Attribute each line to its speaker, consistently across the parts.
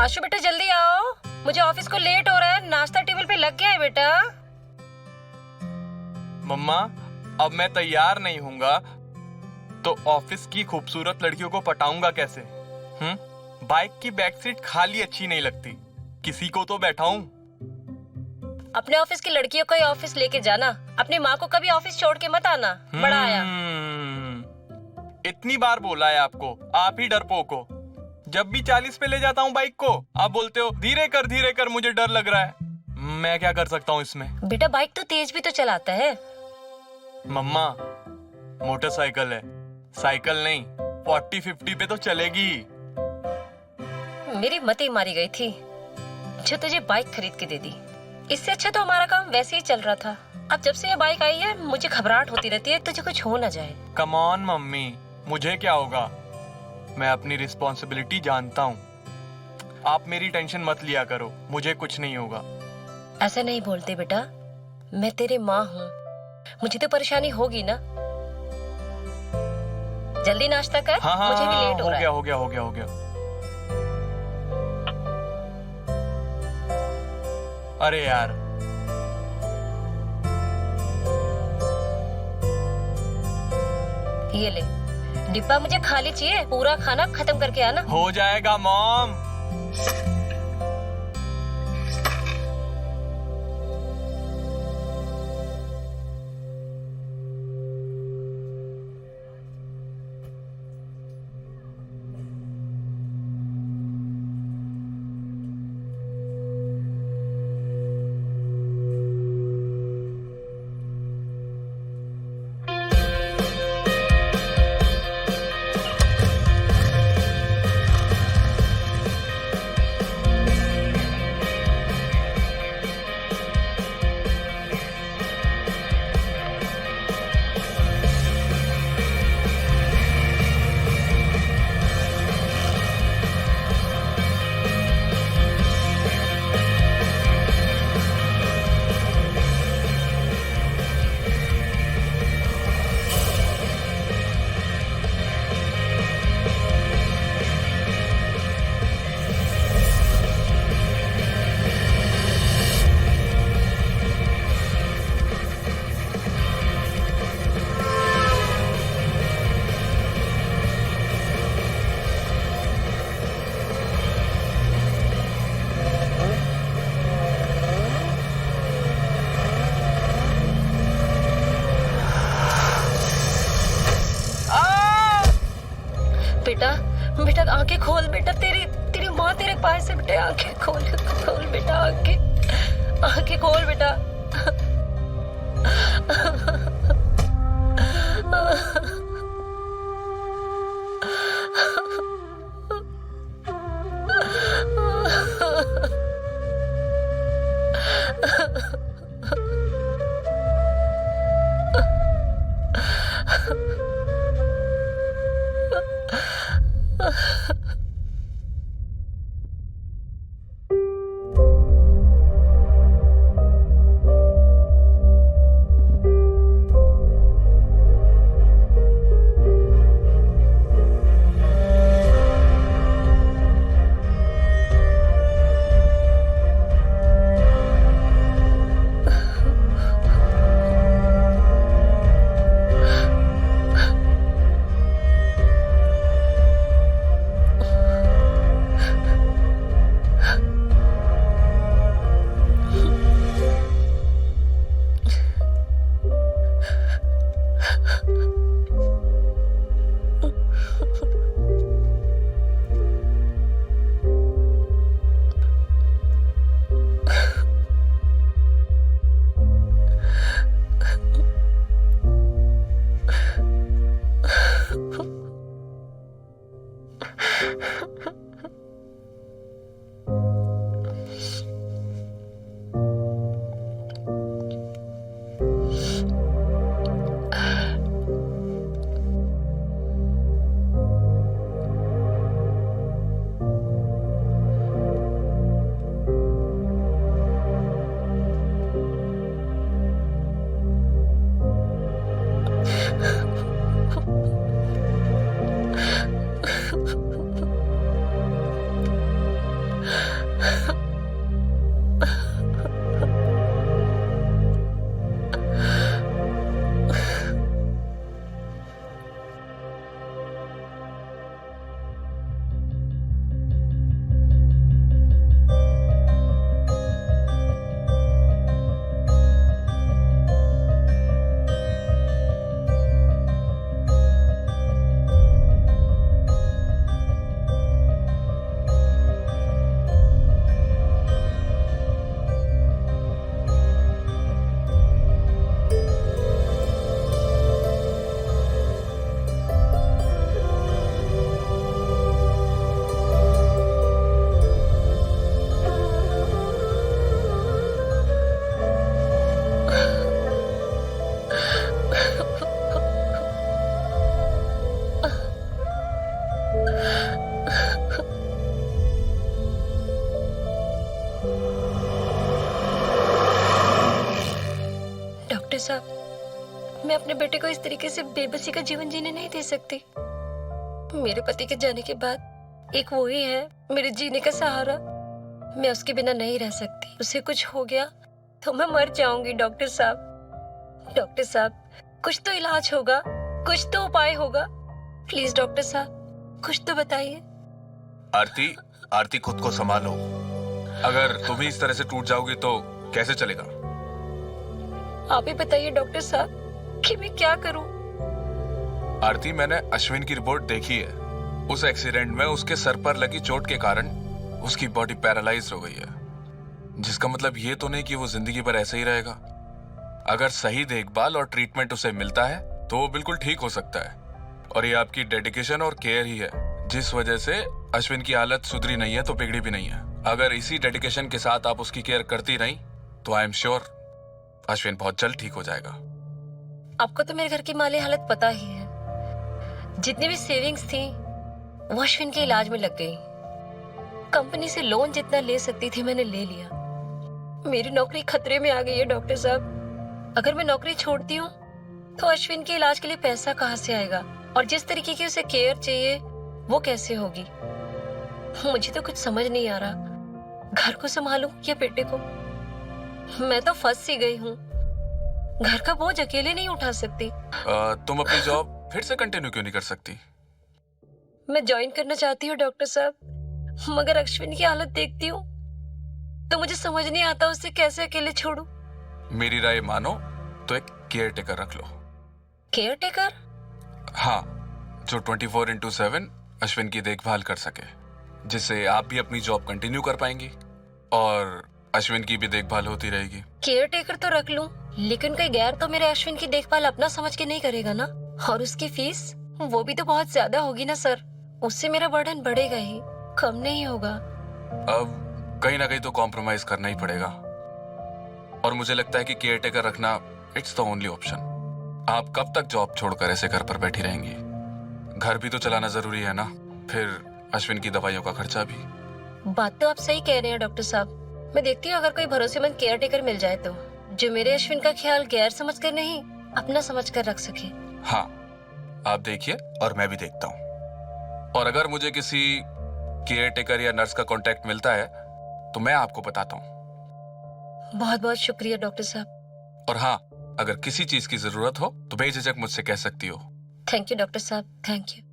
Speaker 1: आशु बेटा जल्दी आओ, मुझे ऑफिस को लेट हो रहा है। नाश्ता टेबल पे लग गया है बेटा।
Speaker 2: मम्मा, अब मैं तैयार नहीं हूँगा तो ऑफिस की खूबसूरत लड़कियों को पटाऊंगा कैसे? बाइक की बैक सीट खाली अच्छी नहीं लगती, किसी को तो बैठाऊं।
Speaker 1: अपने ऑफिस की लड़कियों को ही ऑफिस लेके जाना, अपनी माँ को कभी ऑफिस छोड़ के मत आना। बड़ा आया।
Speaker 2: इतनी बार बोला है आपको, आप ही डरपोक हो। जब भी 40 पे ले जाता हूँ बाइक को, आप बोलते हो धीरे कर, मुझे डर लग रहा है। मैं क्या कर सकता हूँ इसमें?
Speaker 1: बेटा बाइक तो तेज भी तो चलाता है।
Speaker 2: मम्मा, मोटरसाइकिल है, साइकिल नहीं। 40-50 पे तो चलेगी।
Speaker 1: मेरी मती मारी गई थी जो तुझे बाइक खरीद के दे दी। इससे अच्छा तो हमारा काम वैसे ही चल रहा था। अब जब से ये बाइक आई है मुझे घबराहट होती रहती है, तुझे कुछ हो ना जाए।
Speaker 2: कम ऑन मम्मी, मुझे क्या होगा? मैं अपनी रिस्पॉन्सिबिलिटी जानता हूँ। आप मेरी टेंशन मत लिया करो, मुझे कुछ नहीं होगा।
Speaker 1: ऐसा नहीं बोलते बेटा, मैं तेरी माँ हूँ, मुझे तो परेशानी होगी ना। जल्दी नाश्ता कर।
Speaker 2: हाँ,
Speaker 1: मुझे भी लेट हो रहा है।
Speaker 2: हो गया। अरे यार,
Speaker 1: ये ले डिब्बा, मुझे खाली चाहिए, पूरा खाना खत्म करके आना।
Speaker 2: हो जाएगा मॉम।
Speaker 1: बेटा आंखें खोल बेटा, तेरी माँ तेरे पास है बेटा। आंखें खोल बेटा, आंखें खोल बेटा। साहब, मैं अपने बेटे को इस तरीके से बेबसी का जीवन जीने नहीं दे सकती। मेरे पति के जाने के बाद एक वो ही है मेरे जीने का सहारा। मैं उसके बिना नहीं रह सकती। उसे कुछ हो गया तो मैं मर जाऊंगी। डॉक्टर साहब, कुछ तो इलाज होगा, कुछ तो उपाय होगा। प्लीज डॉक्टर साहब, कुछ तो बताइए।
Speaker 3: आरती खुद को संभालो। अगर तुम ही इस तरह से टूट जाओगी तो कैसे चलेगा?
Speaker 1: आप ही बताइए डॉक्टर साहब कि मैं क्या करूं।
Speaker 3: आरती, मैंने अश्विन की रिपोर्ट देखी है। उस एक्सीडेंट में उसके सर पर लगी चोट के कारण उसकी बॉडी पैरालाइज हो गई है, जिसका मतलब ये तो नहीं कि वो जिंदगी भर ऐसे ही रहेगा। अगर सही देखभाल और ट्रीटमेंट उसे मिलता है तो वो बिल्कुल ठीक हो सकता है। और ये आपकी डेडिकेशन और केयर ही है जिस वजह से अश्विन की हालत सुधरी नहीं है तो बिगड़ी भी नहीं है। अगर इसी डेडिकेशन के साथ आप उसकी केयर करती रही तो आई एम श्योर अश्विन बहुत जल्द ठीक हो जाएगा।
Speaker 1: आपको तो मेरे घर की माली हालत पता ही है। जितनी भी सेविंग्स थी वो अश्विन के इलाज में लग गई। कंपनी से लोन जितना ले सकती थी मैंने ले लिया। मेरी नौकरी खतरे में आ गई है डॉक्टर साहब। अगर मैं नौकरी छोड़ती हूँ तो अश्विन के इलाज के लिए पैसा कहाँ से आएगा, और जिस तरीके की उसे केयर चाहिए वो कैसे होगी। मुझे तो कुछ समझ नहीं आ रहा, घर को संभालूं या बेटे को। मैं तो फंस सी गई हूँ। घर का बोझ अकेले नहीं उठा सकती।
Speaker 3: तुम अपनी जॉब फिर से कंटिन्यू क्यों नहीं कर सकती?
Speaker 1: मैं ज्वाइन करना चाहती हूँ डॉक्टर साहब, मगर अश्विन की हालत देखती हूँ तो मुझे समझ नहीं आता उसे कैसे अकेले छोड़ूं।
Speaker 3: मेरी राय मानो तो एक केयर टेकर रख लो।
Speaker 1: Care taker?
Speaker 3: हाँ, जो 24/7 अश्विन की देखभाल कर सके, जिससे आप भी अपनी जॉब कंटिन्यू कर पाएंगी और अश्विन की भी देखभाल होती रहेगी।
Speaker 1: केयर टेकर तो रख लूं, लेकिन कोई गैर तो मेरे अश्विन की देखभाल अपना समझ के नहीं करेगा ना। और उसकी फीस वो भी तो बहुत ज्यादा होगी ना सर। उससे मेरा बर्डन बढ़ेगा ही, कम नहीं होगा।
Speaker 3: अब कहीं ना कहीं तो कॉम्प्रोमाइज करना ही पड़ेगा, और मुझे लगता है कि केयर टेकर रखना इट्स द ओनली ऑप्शन। आप कब तक जॉब छोड़कर ऐसे घर पर बैठी रहेंगी? घर भी तो चलाना जरूरी है ना, फिर अश्विन की दवाइयों का खर्चा भी।
Speaker 1: बात तो आप सही कह रहे हैं डॉक्टर साहब। मैं देखती हूँ अगर कोई भरोसेमंद केयर टेकर मिल जाए तो, जो मेरे अश्विन का ख्याल गैर समझ कर नहीं अपना समझ कर रख सके।
Speaker 3: हाँ, आप देखिए और मैं भी देखता हूँ। और अगर मुझे किसी केयर टेकर या नर्स का कांटेक्ट मिलता है तो मैं आपको बताता हूँ।
Speaker 1: बहुत बहुत शुक्रिया डॉक्टर साहब।
Speaker 3: और हाँ, अगर किसी चीज की जरूरत हो तो बेझिझक मुझसे कह सकती हो।
Speaker 1: थैंक यू डॉक्टर साहब, थैंक यू।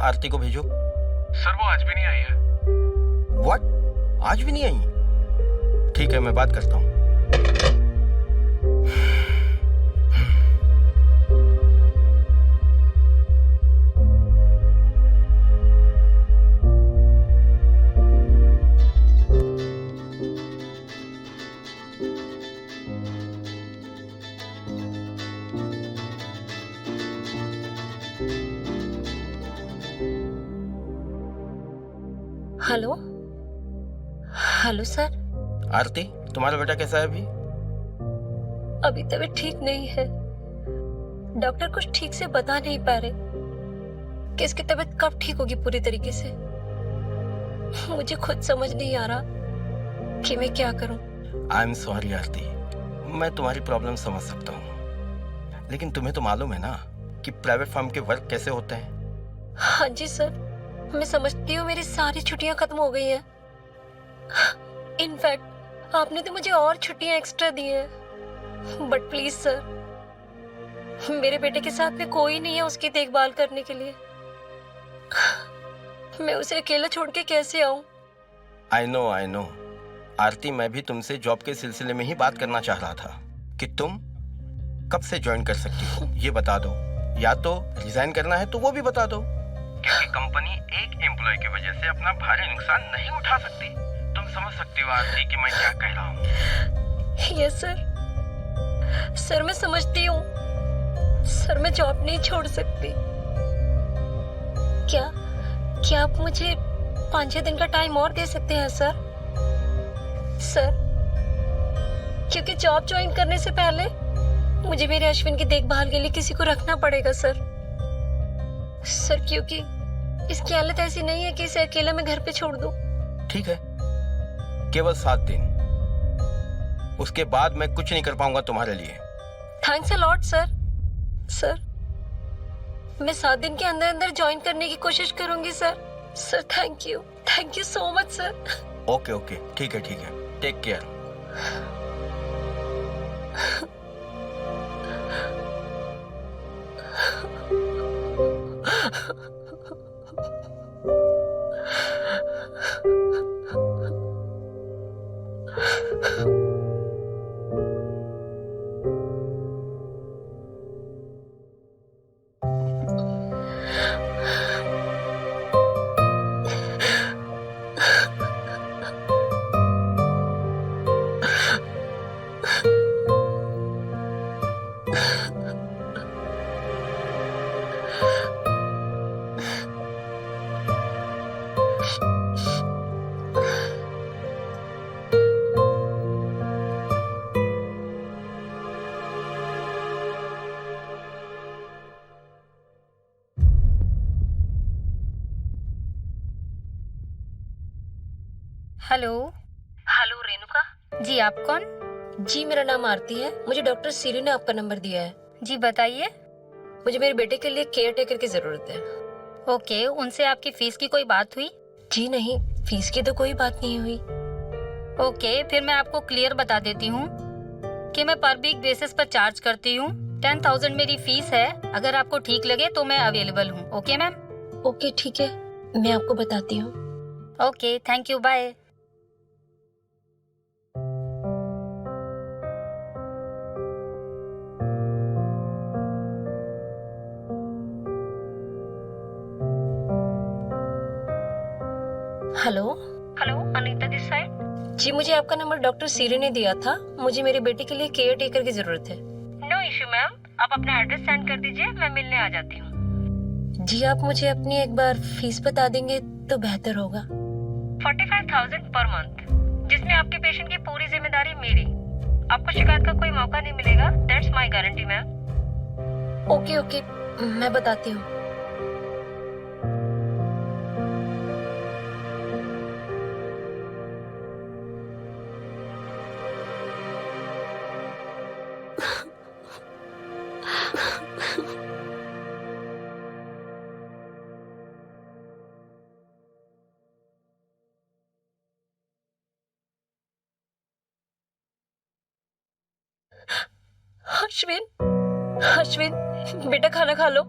Speaker 4: आरती को भेजो।
Speaker 3: सर वो आज भी नहीं आई है।
Speaker 4: व्हाट? आज भी नहीं आई? ठीक है, मैं बात करता हूँ।
Speaker 1: Hello hello sir.
Speaker 4: आरती, तुम्हारा बेटा कैसा है अभी?
Speaker 1: अभी तबीयत ठीक नहीं है। डॉक्टर कुछ ठीक से बता नहीं पा रहे कि इसकी तबीयत कब ठीक होगी पूरी तरीके से। मुझे खुद समझ नहीं आ रहा कि मैं क्या करूं।
Speaker 4: आई एम सॉरी आरती, मैं तुम्हारी प्रॉब्लम समझ सकता हूँ, लेकिन तुम्हें तो मालूम है ना कि प्राइवेट फर्म के वर्क कैसे होते हैं।
Speaker 1: हाँ जी सर, मैं समझती हूँ मेरी सारी छुट्टियां खत्म हो गई हैं। इनफैक्ट आपने तो मुझे और छुट्टियां एक्स्ट्रा दी हैं। बट प्लीज सर, मेरे बेटे के साथ में कोई नहीं है उसकी देखभाल करने के लिए। मैं उसे अकेला छोड़ के कैसे आऊं?
Speaker 4: आई नो आरती, मैं भी तुमसे जॉब के सिलसिले में ही बात करना चाह रहा था कि तुम कब से ज्वाइन कर सकती हो ये बता दो, या तो रिजाइन करना है तो वो भी बता दो, क्योंकि कंपनी एक एम्प्लॉय की वजह से अपना भारी नुकसान नहीं उठा सकती। तुम समझ सकती हो आरती कि मैं क्या कह रहा हूँ।
Speaker 1: यस सर, मैं समझती हूँ सर, मैं जॉब नहीं छोड़ सकती। क्या आप मुझे 5-6 दिन का टाइम और दे सकते हैं सर? क्योंकि जॉब ज्वाइन करने से पहले मुझे मेरे अश्विन की देखभाल के लिए किसी को रखना पड़ेगा सर, क्योंकि इसकी हालत ऐसी नहीं है कि इसे अकेला मैं घर पे छोड़ दूं।
Speaker 4: ठीक है, केवल 7 दिन, उसके बाद मैं कुछ नहीं कर पाऊंगा तुम्हारे लिए।
Speaker 1: थैंक्स अ लॉट सर, मैं 7 दिन के अंदर अंदर ज्वाइन करने की कोशिश करूंगी sir. Thank you so much sir.
Speaker 4: Okay, ठीक है, take care.
Speaker 1: Hello Renuka
Speaker 5: ji, आप कौन?
Speaker 1: जी, मेरा नाम आरती है। मुझे डॉक्टर सीरी ने आपका नंबर दिया है।
Speaker 5: जी बताइए।
Speaker 1: मुझे मेरे बेटे के लिए केयर टेकर की जरूरत है।
Speaker 5: ओके, उनसे आपकी फीस की कोई बात हुई?
Speaker 1: जी नहीं, फीस की तो कोई बात नहीं हुई।
Speaker 5: ओके, फिर मैं आपको क्लियर बता देती हूँ कि मैं पर वीक बेसिस पर चार्ज करती हूँ। 10,000 मेरी फीस है। अगर आपको ठीक लगे तो मैं अवेलेबल हूँ। Okay ma'am?
Speaker 1: ओके ठीक है, मैं आपको बताती हूँ।
Speaker 5: Okay, thank you, bye.
Speaker 1: Hello,
Speaker 5: Anita this side.
Speaker 1: जी मुझे आपका नंबर डॉक्टर सीरी ने दिया था। मुझे मेरे बेटे के लिए केयर टेकर की जरूरत है।
Speaker 5: नो इशू मैम, आप अपना एड्रेस सेंड कर दीजिए, मैं मिलने आ जाती हूँ।
Speaker 1: जी आप मुझे अपनी एक बार फीस बता देंगे तो बेहतर होगा।
Speaker 5: 45,000 पर मंथ, जिसमें आपके पेशेंट की पूरी जिम्मेदारी मेरी। आपको शिकायत का कोई मौका नहीं मिलेगा। That's my guarantee ma'am.
Speaker 1: Okay, मैं बताती हूँ। अश्विन, बेटा खाना खा लो।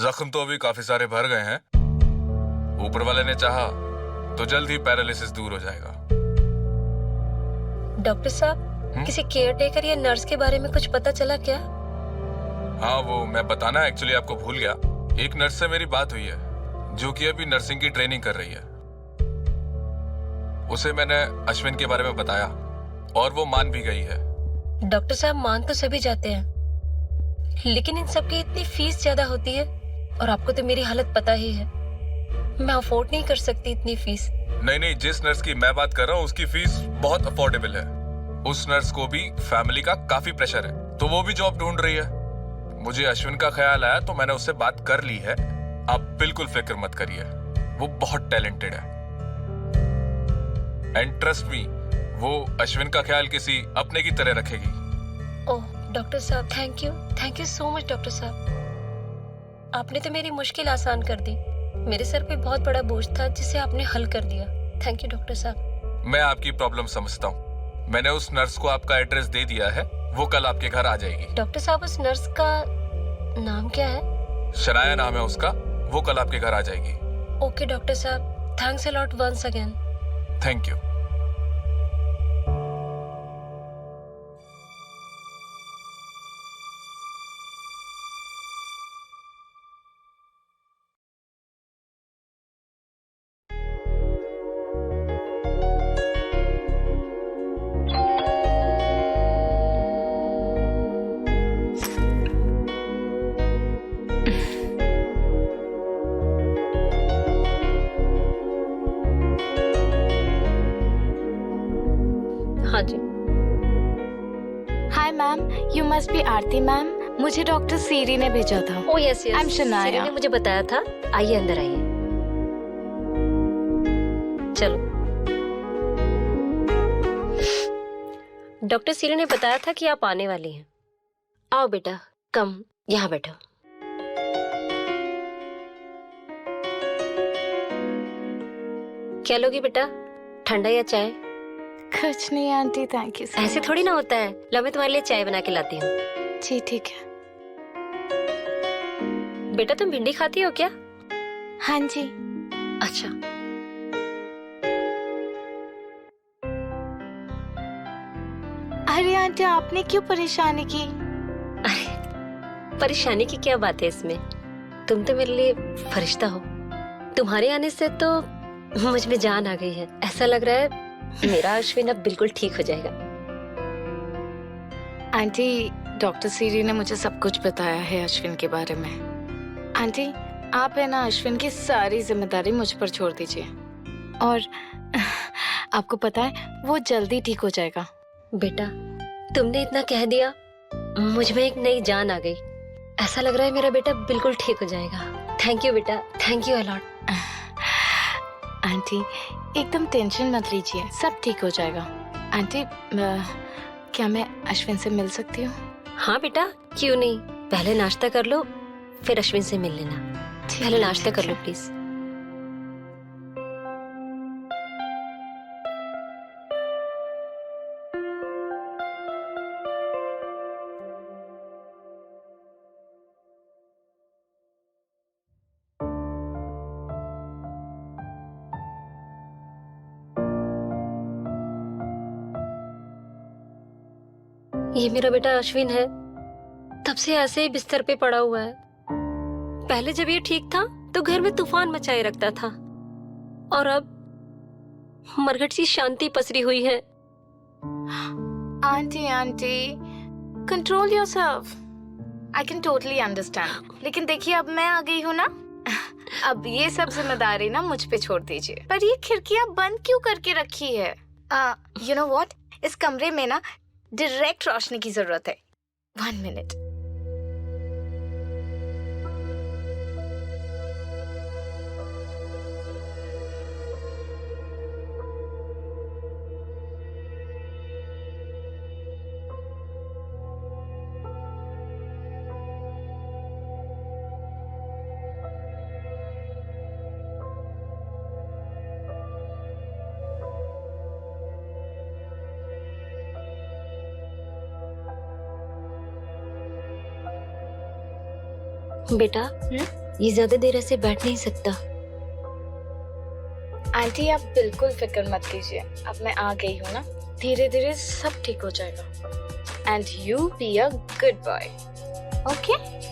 Speaker 3: जख्म तो अभी काफी सारे भर गए हैं। ऊपर वाले ने चाहा तो जल्द ही पैरालिसिस दूर हो जाएगा।
Speaker 1: डॉक्टर साहब, किसी केयर टेकर या नर्स के बारे में कुछ पता चला क्या?
Speaker 3: हाँ, वो मैं बताना एक्चुअली आपको भूल गया। एक नर्स से मेरी बात हुई है जो कि अभी नर्सिंग की ट्रेनिंग कर रही है। उसे मैंने अश्विन के बारे में बताया और वो मान भी गई है।
Speaker 1: डॉक्टर साहब, मान तो सभी जाते हैं, लेकिन इन सब की इतनी फीस ज्यादा होती है और आपको तो मेरी हालत पता ही है। मैं अफोर्ड नहीं कर सकती इतनी फीस।
Speaker 3: नहीं, जिस नर्स की मैं बात कर रहा हूँ उसकी फीस बहुत अफोर्डेबल है। उस नर्स को भी फैमिली का काफी प्रेशर है, तो वो भी जॉब ढूंढ रही है। मुझे अश्विन का ख्याल आया तो मैंने उससे बात कर ली है। आप बिल्कुल फिक्र मत करिए, वो बहुत टैलेंटेड है। एंड ट्रस्ट मी, वो अश्विन का ख्याल किसी अपने की तरह रखेगी।
Speaker 1: ओह डॉक्टर साहब, thank you so much doctor साहब। आपने तो मेरी मुश्किल आसान कर दी। मेरे सर पे बहुत बड़ा बोझ था जिसे आपने हल कर दिया। थैंक यू डॉक्टर साहब।
Speaker 3: मैं आपकी प्रॉब्लम समझता हूँ। मैंने उस नर्स को आपका एड्रेस दे दिया है, वो कल आपके घर आ जाएगी।
Speaker 1: डॉक्टर साहब, उस नर्स का नाम क्या है?
Speaker 3: शनाया नाम है उसका, वो कल आपके घर आ जाएगी।
Speaker 1: ओके डॉक्टर साहब, thanks a lot once again.
Speaker 3: Thank you.
Speaker 1: हाँ जी।
Speaker 6: Hi ma'am, you must be Aarti ma'am. मुझे डॉक्टर सीरी ने भेजा था।
Speaker 1: Oh yes yes,
Speaker 6: I'm Shanaya.
Speaker 1: Siri ने मुझे बताया था। आइए अंदर आइए। चलो। डॉक्टर सीरी ने बताया था कि आप आने वाली हैं। आओ बेटा, कम यहाँ बैठो। क्या लोगी बेटा, ठंडा या चाय?
Speaker 6: कुछ नहीं आंटी, थैंक यू।
Speaker 1: ऐसे थोड़ी ना होता है। लो मैं तुम्हारे लिए चाय बना के लाती हूँ।
Speaker 6: जी ठीक है।
Speaker 1: बेटा तुम भिंडी खाती हो क्या?
Speaker 6: हाँ जी।
Speaker 1: अच्छा।
Speaker 6: अरे आंटी, आपने क्यों परेशानी की?
Speaker 1: अरे परेशानी की क्या बात है इसमें? तुम तो मेरे लिए फरिश्ता हो। तुम्हारे आने से तो मुझ में जान आ गई है। ऐसा लग रहा है मेरा अश्विन अब बिल्कुल ठीक हो जाएगा।
Speaker 6: आंटी, डॉक्टर सीरी ने मुझे सब कुछ बताया है अश्विन के बारे में। आंटी, आप है ना अश्विन की सारी जिम्मेदारी मुझ पर छोड़ दीजिए, और आपको पता है वो जल्दी ठीक हो जाएगा।
Speaker 1: बेटा तुमने इतना कह दिया, मुझ में एक नई जान आ गई। ऐसा लग रहा है मेरा बेटा बिल्कुल ठीक हो जाएगा। थैंक यू बेटा, थैंक यू अलॉट।
Speaker 6: आंटी एकदम टेंशन मत लीजिए, सब ठीक हो जाएगा। आंटी, क्या मैं अश्विन से मिल सकती हूँ?
Speaker 1: हाँ बेटा, क्यों नहीं। पहले नाश्ता कर लो, फिर अश्विन से मिल लेना। पहले नाश्ता कर लो प्लीज। ये मेरा बेटा अश्विन है। तब से ऐसे ही बिस्तर पे पड़ा हुआ है। पहले जब ये ठीक था तो घर में तूफान मचाए रखता था, और अब मरघट सी शांति पसरी हुई है।
Speaker 6: Aunty control yourself. I can totally understand, लेकिन देखिए अब मैं आ गई हूँ ना, अब ये सब जिम्मेदारी ना मुझ पे छोड़ दीजिए। पर ये खिड़कियाँ बंद क्यों करके रखी है? यू नो व्हाट, इस कमरे में ना डायरेक्ट रोशनी की जरूरत है। 1 मिनट।
Speaker 1: बेटा ये ज्यादा देर ऐसे बैठ नहीं सकता।
Speaker 6: आंटी आप बिल्कुल फिक्र मत कीजिए, अब मैं आ गई हूँ ना, धीरे धीरे सब ठीक हो जाएगा। And you be a good boy, okay?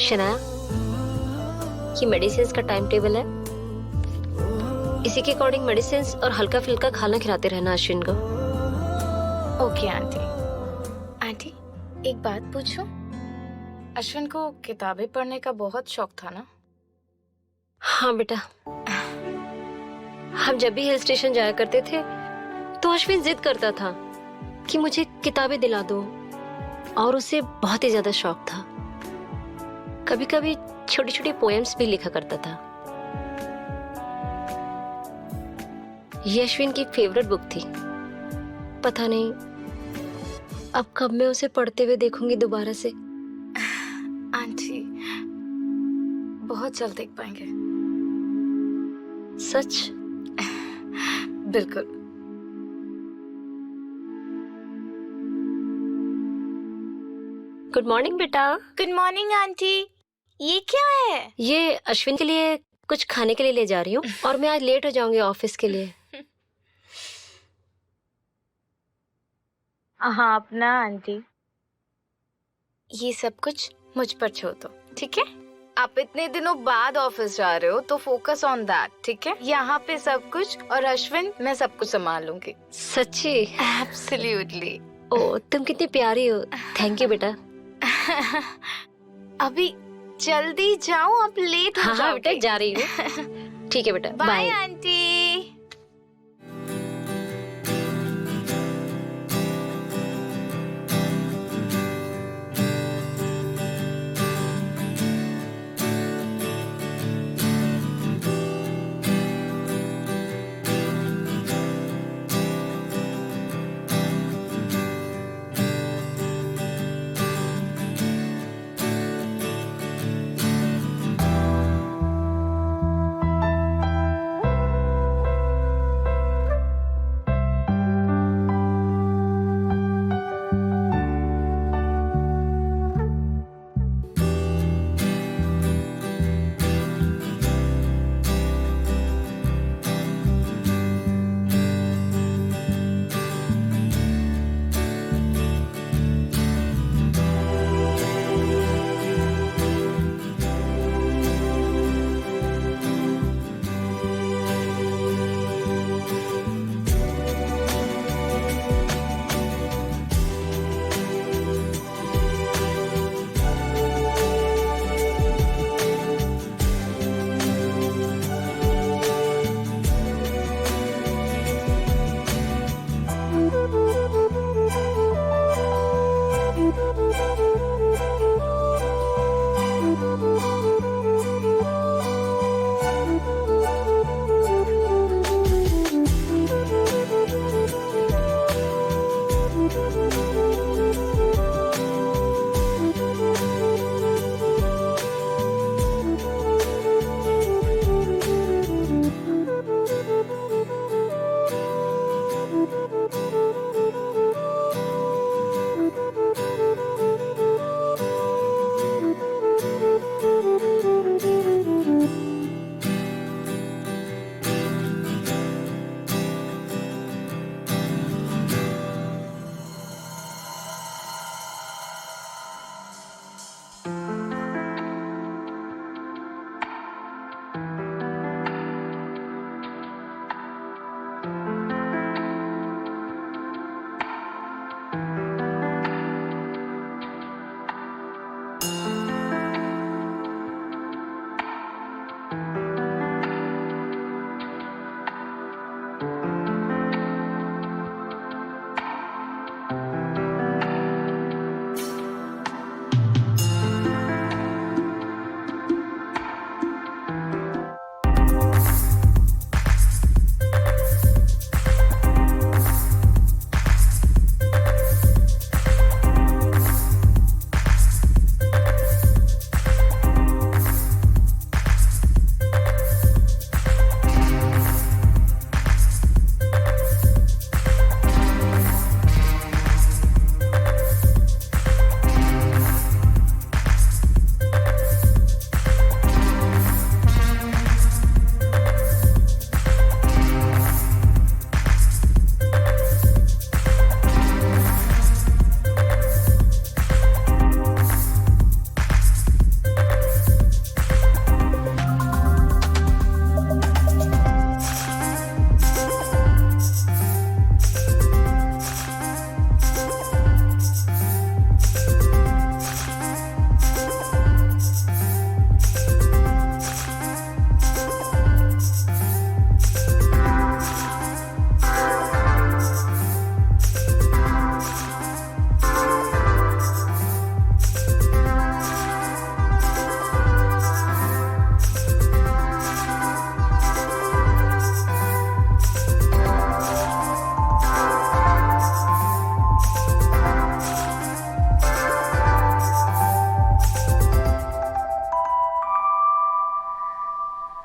Speaker 1: Shanaya, ये मेडिसिन का टाइम टेबल है, इसी के अकॉर्डिंग मेडिसिन और हल्का फुल्का खाना खिलाते रहना अश्विन को।
Speaker 6: Okay aunty. आंटी एक बात पूछूं, अश्विन को किताबें पढ़ने का बहुत शौक था ना?
Speaker 1: हाँ बेटा, हम जब भी हिल स्टेशन जाया करते थे तो अश्विन जिद करता था कि मुझे किताबें दिला दो, और उसे बहुत ही ज्यादा शौक था। कभी कभी छोटी छोटी पोएम्स भी लिखा करता था। ये अश्विन की फेवरेट बुक थी। पता नहीं अब कब मैं उसे पढ़ते हुए देखूंगी दोबारा से।
Speaker 6: आंटी बहुत जल्द देख पाएंगे।
Speaker 1: सच?
Speaker 6: बिल्कुल।
Speaker 1: गुड मॉर्निंग बेटा।
Speaker 6: Good morning aunty. ये क्या है?
Speaker 1: ये अश्विन के लिए कुछ खाने के लिए ले जा रही हूँ, और मैं आज लेट हो जाऊंगी ऑफिस के लिए।
Speaker 6: हाँ अपना आंटी, ये सब कुछ मुझ पर छोड़ दो, ठीक है? आप इतने दिनों बाद ऑफिस जा रहे हो तो फोकस ऑन दैट, ठीक है? यहाँ पे सब कुछ, और अश्विन मैं सब कुछ संभाल लूंगी।
Speaker 1: सच्ची?
Speaker 6: एब्सोल्युटली।
Speaker 1: ओ तुम कितनी प्यारी हो। थैंक यू बेटा।
Speaker 6: अभी जल्दी जाओ, आप लेट हो
Speaker 1: हाँ हाँ बेटा,
Speaker 6: जाओगे।
Speaker 1: जा रही हूँ। ठीक है बेटा,
Speaker 6: बाय
Speaker 1: बाय।
Speaker 6: आंटी।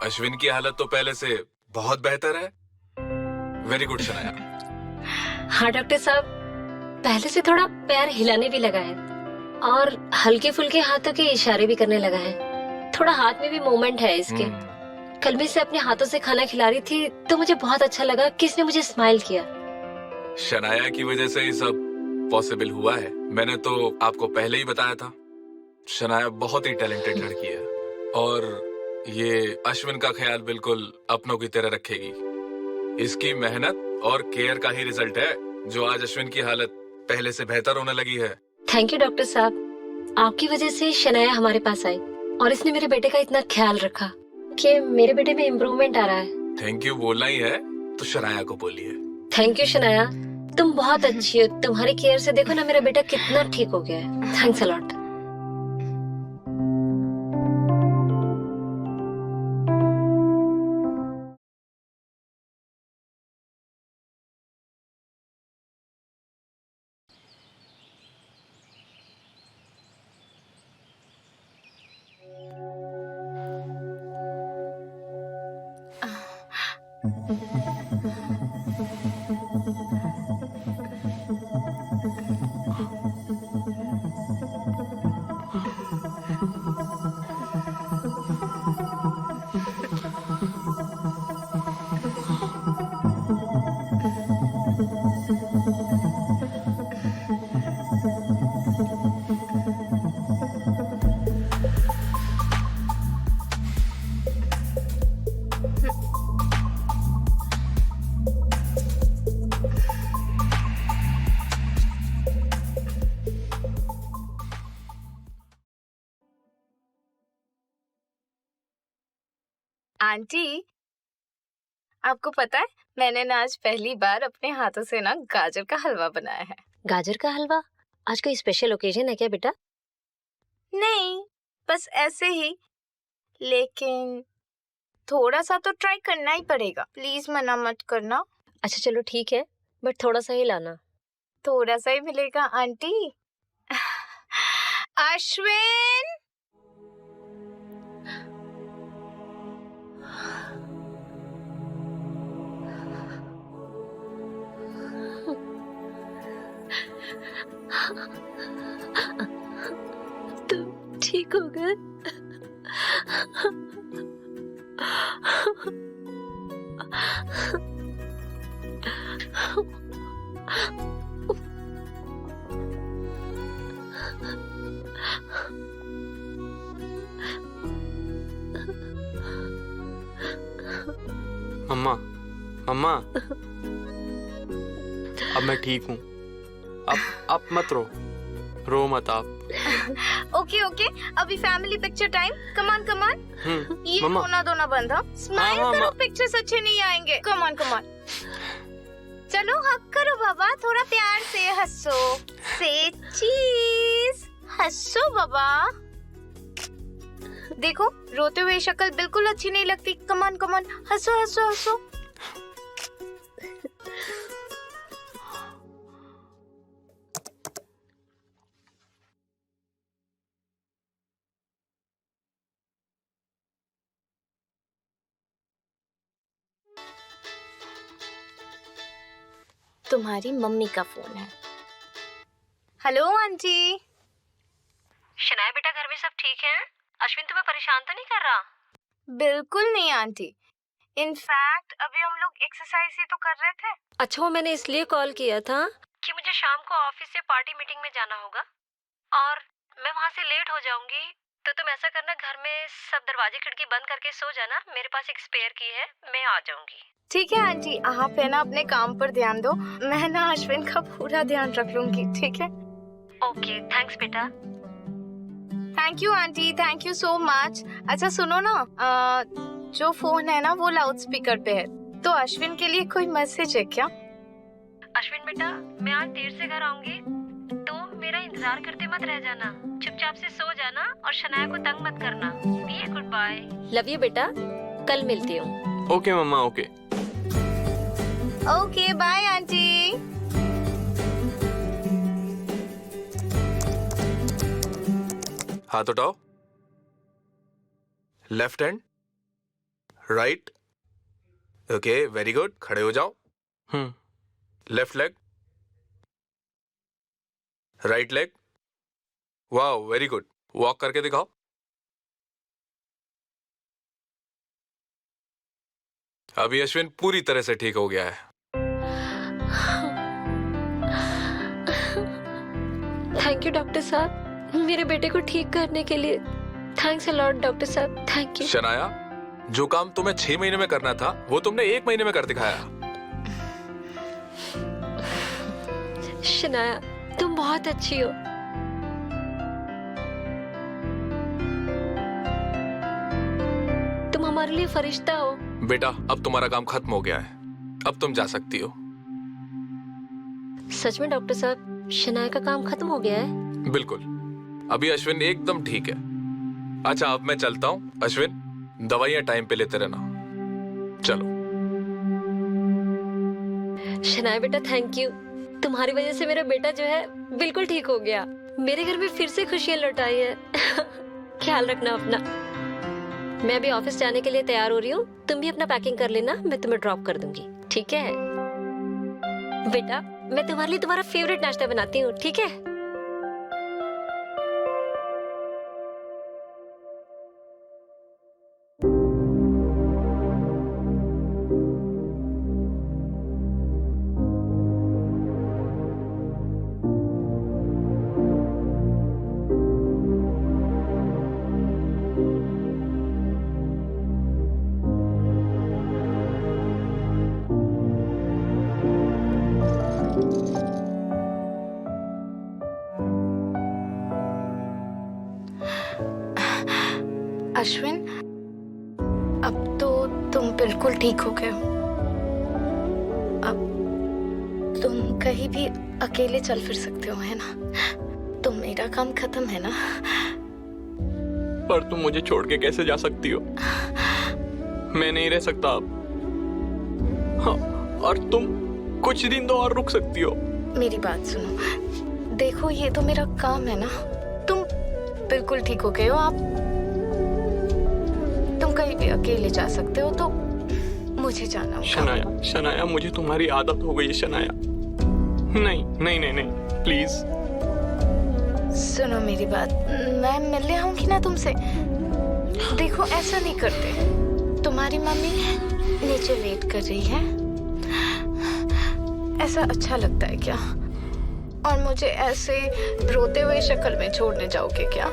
Speaker 3: अश्विन की हालत तो पहले से बहुत बेहतर है। Very good Shanaya.
Speaker 1: हाँ डॉक्टर साहब, पहले से थोड़ा पैर हिलाने भी लगा है और हल्के फुल्के हाथों के इशारे भी करने लगा है। थोड़ा हाथ में भी मूवमेंट है इसके। कल मैं इसे अपने हाथों से खाना खिला रही थी तो मुझे बहुत अच्छा लगा कि इसने मुझे स्माइल किया।
Speaker 3: शनाया की वजह से ये सब पॉसिबल हुआ है। मैंने तो आपको पहले ही बताया था, शनाया बहुत ही टैलेंटेड लड़की है और ये अश्विन का ख्याल बिल्कुल अपनों की तरह रखेगी। इसकी मेहनत और केयर का ही रिजल्ट है जो आज अश्विन की हालत पहले से बेहतर होने लगी है।
Speaker 1: थैंक यू डॉक्टर साहब, आपकी वजह से शनाया हमारे पास आई और इसने मेरे बेटे का इतना ख्याल रखा कि मेरे बेटे में इम्प्रूवमेंट आ रहा है।
Speaker 3: थैंक यू बोलना ही है तो शनाया को बोलिए।
Speaker 1: थैंक यू शनाया, तुम बहुत अच्छी हो। तुम्हारी केयर से देखो ना मेरा बेटा कितना ठीक हो गया है। Thanks a lot.
Speaker 6: आंटी, आपको पता है मैंने ना आज पहली बार अपने हाथों से ना गाजर का हलवा बनाया है।
Speaker 1: गाजर का हलवा? आज कोई स्पेशल ओकेजन है क्या बेटा?
Speaker 6: नहीं, बस ऐसे ही, लेकिन थोड़ा सा तो ट्राई करना ही पड़ेगा। प्लीज मना मत करना।
Speaker 1: अच्छा चलो ठीक है, बट थोड़ा सा ही लाना।
Speaker 6: थोड़ा सा ही मिलेगा आंटी। अश्विन,
Speaker 1: तुम ठीक हो गए?
Speaker 2: मम्मा मम्मा, अब मैं ठीक हूँ। अब मत रो मत आप।
Speaker 6: ओके ओके, अभी family picture time. Come on come on. ये
Speaker 2: मम्मा।
Speaker 6: रोना धोना बंद। स्माइल
Speaker 2: हाँ,
Speaker 6: करो,
Speaker 2: हाँ,
Speaker 6: पिक्चर्स अच्छे नहीं आएंगे। Come on come on. चलो हक करो बाबा, थोड़ा प्यार से हंसो। से चीज हंसो बाबा। देखो रोते हुए शक्ल बिल्कुल अच्छी नहीं लगती। कम ऑन हंसो हंसो हंसो। तुम्हारी मम्मी का फोन है। Hello aunty.
Speaker 1: शनाया बेटा, घर में सब ठीक है? अश्विन तुम्हें परेशान तो नहीं कर रहा?
Speaker 6: बिल्कुल नहीं आंटी, इनफैक्ट अभी हम लोग एक्सरसाइज ही तो कर रहे थे।
Speaker 1: अच्छा, वो मैंने इसलिए कॉल किया था कि मुझे शाम को ऑफिस से पार्टी मीटिंग में जाना होगा और मैं वहाँ से लेट हो जाऊंगी। तो तुम ऐसा करना, घर में सब दरवाजे खिड़की बंद करके सो जाना। मेरे पास एक स्पेयर की है, मैं आ जाऊंगी।
Speaker 6: ठीक है आंटी, आप है ना अपने काम पर ध्यान दो। मैं ना अश्विन का पूरा ध्यान रख लूंगी। ठीक है?
Speaker 1: ओके, थैंक्स बेटा।
Speaker 6: Thank you aunty, thank you so much. अच्छा सुनो ना, जो फोन है ना वो लाउड स्पीकर पे है, तो अश्विन के लिए कोई मैसेज है क्या?
Speaker 1: अश्विन बेटा, मैं आज देर से घर आऊंगी तो मेरा इंतजार करते मत रह जाना। चुपचाप से सो जाना और शनाया को तंग मत करना। Good bye. लव यू बेटा, कल मिलती हूँ।
Speaker 2: Okay mamma, okay.
Speaker 6: Okay bye aunty.
Speaker 3: हाथ उठाओ। Left hand, right, okay, very good, खड़े हो जाओ। Left leg, right leg, wow very good, walk करके दिखाओ। अभी अश्विन पूरी तरह से ठीक हो गया है।
Speaker 1: थैंक यू डॉक्टर साहब, मेरे बेटे को ठीक करने के लिए। थैंक्स अ लॉट डॉक्टर साहब, थैंक यू।
Speaker 3: शनाया, जो काम तुम्हें 6 महीने में करना था वो तुमने 1 महीने में कर दिखाया।
Speaker 1: शनाया, तुम बहुत अच्छी हो। तुम हमारे लिए फरिश्ता हो।
Speaker 3: बेटा, अब तुम्हारा काम खत्म हो गया है, अब तुम जा सकती हो।
Speaker 1: सच में डॉक्टर साहब, शनाया का काम खत्म हो गया है?
Speaker 3: बिल्कुल, अभी अश्विन एकदम ठीक है। अच्छा, अब मैं चलता हूँ। अश्विन, दवाइयां टाइम पे लेते रहना। चलो।
Speaker 1: शनाया बेटा, थैंक यू। तुम्हारी वजह से मेरा बेटा जो है बिल्कुल ठीक हो गया। मेरे घर में फिर से खुशियां लौट आई है। ख्याल रखना अपना। मैं अभी ऑफिस जाने के लिए तैयार हो रही हूँ, तुम भी अपना पैकिंग कर लेना, मैं तुम्हें ड्रॉप कर दूंगी, ठीक है? बेटा, मैं तुम्हारे लिए तुम्हारा फेवरेट नाश्ता बनाती हूँ, ठीक है?
Speaker 6: अश्विन, अब तो तुम बिल्कुल ठीक हो गए हो। अब तुम कहीं भी अकेले चल फिर सकते हो, है ना? तो मेरा काम खत्म है ना?
Speaker 2: पर तुम मुझे छोड़ के कैसे जा सकती हो? मैं नहीं रह सकता अब। हाँ, और तुम कुछ दिन तो और रुक सकती हो।
Speaker 6: मेरी बात सुनो, देखो ये तो मेरा काम है ना। तुम बिल्कुल ठीक हो गए हो, आप तुम कहीं भी अकेले जा सकते हो, तो मुझे जाना होगा।
Speaker 2: शनाया, शनाया, मुझे तुम्हारी आदत हो गई है शनाया। नहीं नहीं नहीं नहीं, प्लीज।
Speaker 6: सुनो मेरी बात, मैं मिलने आऊंगी ना तुमसे। देखो ऐसा नहीं करते, तुम्हारी मम्मी नीचे वेट कर रही है। ऐसा अच्छा लगता है क्या? और मुझे ऐसे रोते हुए शक्ल में छोड़ने जाओगे क्या?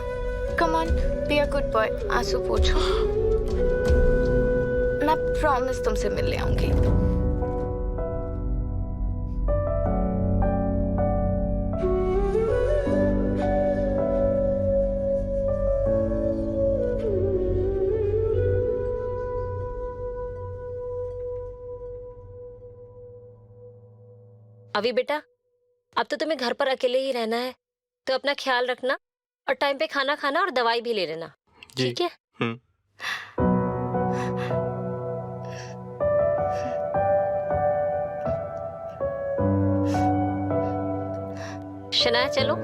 Speaker 6: Come on, be a good boy, आंसू पोंछो। मैं प्रॉमिस तुमसे मिलने आऊंगी।
Speaker 1: अभी बेटा, अब तो तुम्हें घर पर अकेले ही रहना है, तो अपना ख्याल रखना और टाइम पे खाना खाना और दवाई भी ले लेना,
Speaker 2: जी।
Speaker 1: ठीक है? शनाया, चलो।